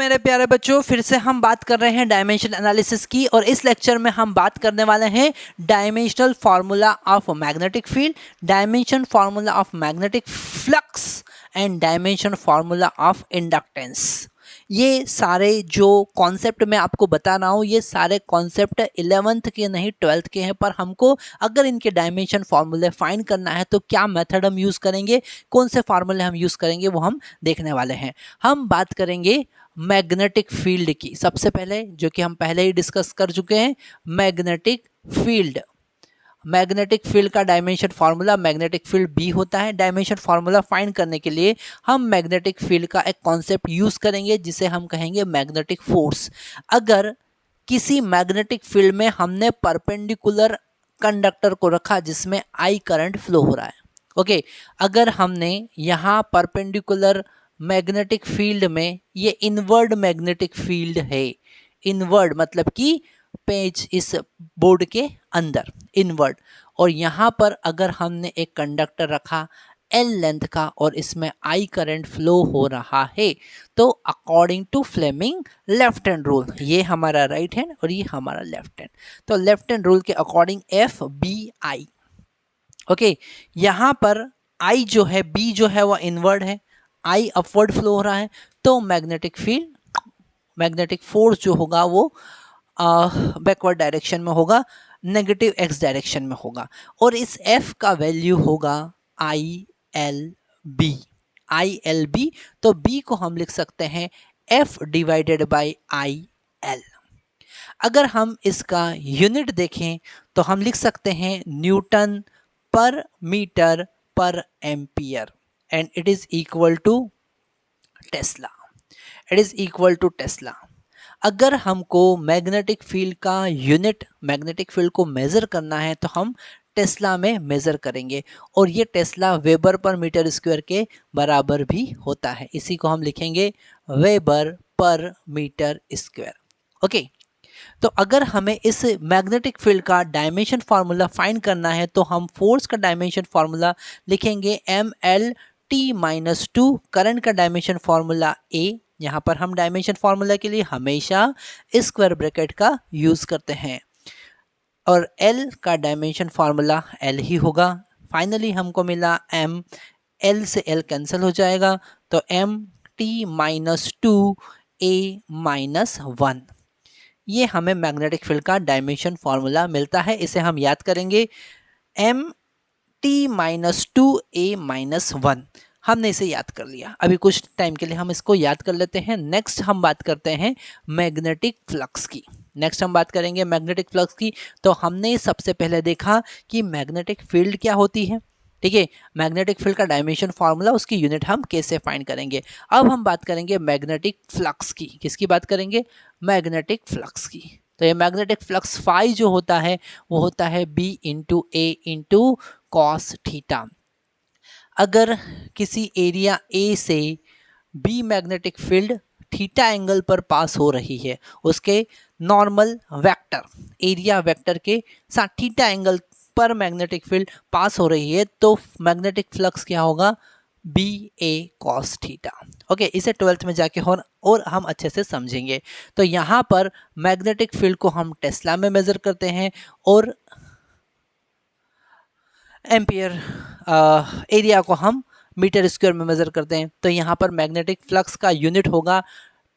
मेरे प्यारे बच्चों, फिर से हम बात कर रहे हैं डायमेंशन एनालिसिस की और इस लेक्चर में हम बात करने वाले हैं dimensional formula of magnetic field, dimension formula of magnetic flux and dimension formula of inductance. ये सारे जो कॉन्सेप्ट मैं आपको बता रहा हूँ, ये सारे कॉन्सेप्ट 11th के नहीं 12th के हैं, पर हमको अगर इनके डायमेंशन फार्मूले फाइंड करना है तो क्या मेथड हम यूज़ करेंगे, कौन से फार्मूले हम यूज़ करेंगे, वो हम देखने वाले हैं। हम बात करेंगे मैग्नेटिक फील्ड की सबसे पहले, जो कि हम पहले ही डिस्कस कर चुके हैं। मैग्नेटिक फील्ड का dimension formula magnetic field B होता है। डायमेंशन फार्मूला फाइंड करने के लिए हम मैग्नेटिक फील्ड का एक कॉन्सेप्ट यूज़ करेंगे जिसे हम कहेंगे मैग्नेटिक फोर्स। अगर किसी मैग्नेटिक फील्ड में हमने परपेंडिकुलर कंडक्टर को रखा जिसमें आई करंट फ्लो हो रहा है, ओके, अगर हमने यहाँ परपेंडिकुलर मैग्नेटिक फील्ड में, ये इनवर्ड मैग्नेटिक फील्ड है, इनवर्ड मतलब कि पेज इस बोर्ड के अंदर इनवर्ड, और यहाँ पर अगर हमने एक कंडक्टर रखा एल लेंथ का और इसमें आई करंट फ्लो हो रहा है, तो according to Fleming left hand rule, ये हमारा राइट हैंड और ये हमारा लेफ्ट हैंड, तो लेफ्ट हैंड रूल के according F B I, okay, यहाँ पर आई जो है, बी जो है वो इनवर्ड है, आई अपवर्ड फ्लो हो रहा है, तो मैग्नेटिक फील्ड, मैग्नेटिक फोर्स जो होगा वो बैकवर्ड डायरेक्शन में होगा, नेगेटिव एक्स डायरेक्शन में होगा, और इस एफ का वैल्यू होगा I L B, I L B. तो बी को हम लिख सकते हैं F divided by I L. अगर हम इसका यूनिट देखें तो हम लिख सकते हैं न्यूटन पर मीटर पर ampere, and it is equal to tesla, it is equal to tesla. अगर हमको मैग्नेटिक फील्ड का यूनिट, मैग्नेटिक फील्ड को मेज़र करना है तो हम टेस्ला में मेज़र करेंगे, और ये टेस्ला वेबर पर मीटर स्क्वायर के बराबर भी होता है, इसी को हम लिखेंगे वेबर पर मीटर स्क्वायर, ओके। तो अगर हमें इस मैग्नेटिक फील्ड का डायमेंशन फार्मूला फाइंड करना है तो हम फोर्स का डायमेंशन फार्मूला लिखेंगे M L T minus two, current का डायमेंशन फार्मूला ए, यहाँ पर हम डायमेंशन फार्मूला के लिए हमेशा स्क्वायर ब्रैकेट का यूज़ करते हैं, और एल का डायमेंशन फार्मूला एल ही होगा। फाइनली हमको मिला एम, एल से एल कैंसिल हो जाएगा, तो M T minus to A minus one, ये हमें मैग्नेटिक फील्ड का डायमेंशन फार्मूला मिलता है। इसे हम याद करेंगे M T minus to A minus one, हमने इसे याद कर लिया। अभी कुछ टाइम के लिए हम इसको याद कर लेते हैं। नेक्स्ट हम बात करते हैं मैग्नेटिक फ्लक्स की, नेक्स्ट हम बात करेंगे मैग्नेटिक फ्लक्स की। तो हमने सबसे पहले देखा कि मैग्नेटिक फील्ड क्या होती है, ठीक है, मैग्नेटिक फील्ड का डायमेंशन फार्मूला, उसकी यूनिट हम कैसे फाइंड करेंगे। अब हम बात करेंगे मैग्नेटिक फ्लक्स की, किसकी बात करेंगे, मैग्नेटिक फ्लक्स की। तो ये मैग्नेटिक फ्लक्स फाई जो होता है वो होता है B into A into cos theta. अगर किसी एरिया ए से B magnetic field theta angle पर पास हो रही है, उसके नॉर्मल वेक्टर, एरिया वेक्टर के साथ थीटा एंगल पर मैग्नेटिक फील्ड पास हो रही है, तो मैग्नेटिक फ्लक्स क्या होगा, बी ए कॉस थीटा, ओके। इसे 12th में जाके और हम अच्छे से समझेंगे। तो यहाँ पर मैग्नेटिक फील्ड को हम टेस्ला में मेजर करते हैं और एम्पियर एरिया को हम मीटर स्क्वायर में मेज़र करते हैं। तो यहाँ पर मैग्नेटिक फ्लक्स का यूनिट होगा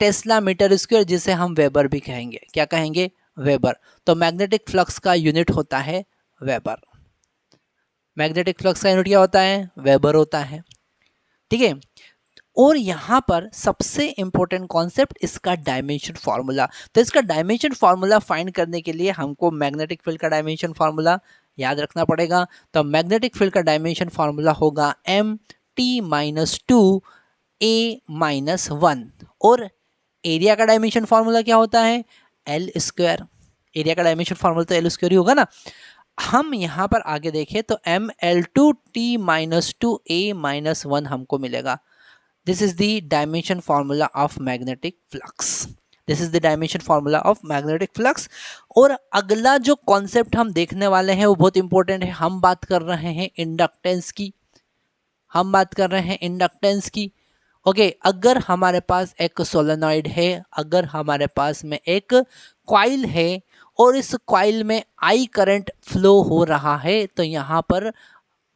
टेस्ला मीटर स्क्वायर, जिसे हम वेबर भी कहेंगे, क्या कहेंगे, वेबर। तो मैग्नेटिक फ्लक्स का यूनिट होता है वेबर, मैग्नेटिक फ्लक्स का यूनिट क्या होता है, वेबर होता है, ठीक है। और यहाँ पर सबसे इंपॉर्टेंट कॉन्सेप्ट इसका डायमेंशन फार्मूला। तो इसका डायमेंशन फार्मूला फाइंड करने के लिए हमको मैग्नेटिक फील्ड का डायमेंशन फार्मूला याद रखना पड़ेगा। तो मैग्नेटिक फील्ड का डायमेंशन फार्मूला होगा M T minus to A minus one, और एरिया का डायमेंशन फार्मूला क्या होता है, एल स्क्वायर, एरिया का डायमेंशन फार्मूला तो एल स्क्वायर ही होगा ना। हम यहाँ पर आगे देखें तो M L two T minus to A minus one हमको मिलेगा। This is the dimension formula of magnetic flux, this is the dimension formula of magnetic flux. और अगला जो कॉन्सेप्ट हम देखने वाले हैं वो बहुत इंपॉर्टेंट है। हम बात कर रहे हैं इंडक्टेंस की, हम बात कर रहे हैं इंडक्टेंस की, ओके, अगर हमारे पास एक सोलेनॉइड है, अगर हमारे पास में एक कॉइल है और इस कॉइल में आई करंट फ्लो हो रहा है, तो यहाँ पर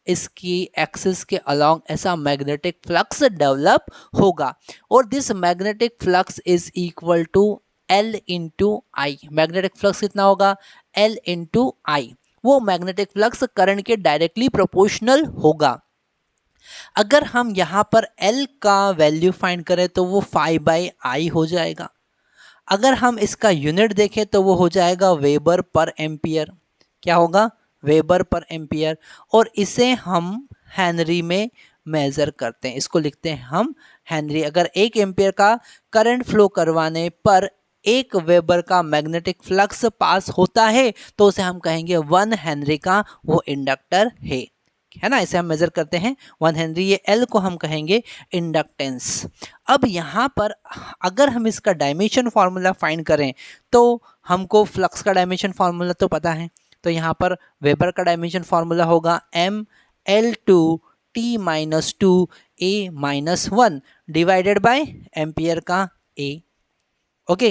इसकी एक्सिस के अलोंग ऐसा मैग्नेटिक फ्लक्स डेवलप होगा और this magnetic flux is equal to L into I. Magnetic flux कितना होगा? L into I. वो मैग्नेटिक फ्लक्स करंट के डायरेक्टली प्रोपोर्शनल होगा। अगर हम यहाँ पर L का वैल्यू फाइंड करें तो वो 5/I हो जाएगा। अगर हम इसका यूनिट देखें तो वो हो जाएगा वेबर पर एम्पियर। क्या होगा? वेबर पर एम्पियर। और इसे हम हेनरी में मेजर करते हैं, इसको लिखते हैं हम हेनरी। अगर 1 एम्पियर का करंट फ्लो करवाने पर 1 वेबर का मैग्नेटिक फ्लक्स पास होता है तो उसे हम कहेंगे 1 हेनरी का वो इंडक्टर है ना। इसे हम मेजर करते हैं 1 हेनरी। ये L को हम कहेंगे इंडक्टेंस। अब यहाँ पर अगर हम इसका डायमेंशन फार्मूला फाइंड करें तो हमको फ्लक्स का डायमेंशन फार्मूला तो पता है, तो यहाँ पर वेबर का डायमेंशन फार्मूला होगा M L2T-2A-1 divided by ampere का A। ओके,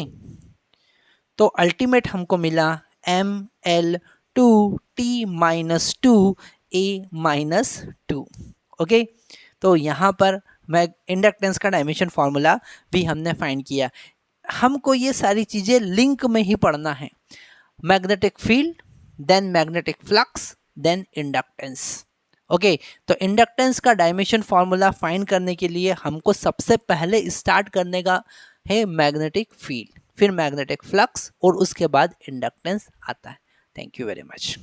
तो अल्टीमेट हमको मिला ML2T-2A-2। ओके, तो यहाँ पर मैं इंडक्टेंस का डायमेंशन फार्मूला भी हमने फाइंड किया। हमको ये सारी चीज़ें लिंक में ही पढ़ना है। Magnetic field, then magnetic flux, then inductance. Okay, तो इंडक्टेंस का डायमेंशन फार्मूला फाइंड करने के लिए हमको सबसे पहले स्टार्ट करने का है मैग्नेटिक फील्ड, फिर मैग्नेटिक फ्लक्स और उसके बाद इंडक्टेंस आता है। Thank you very much.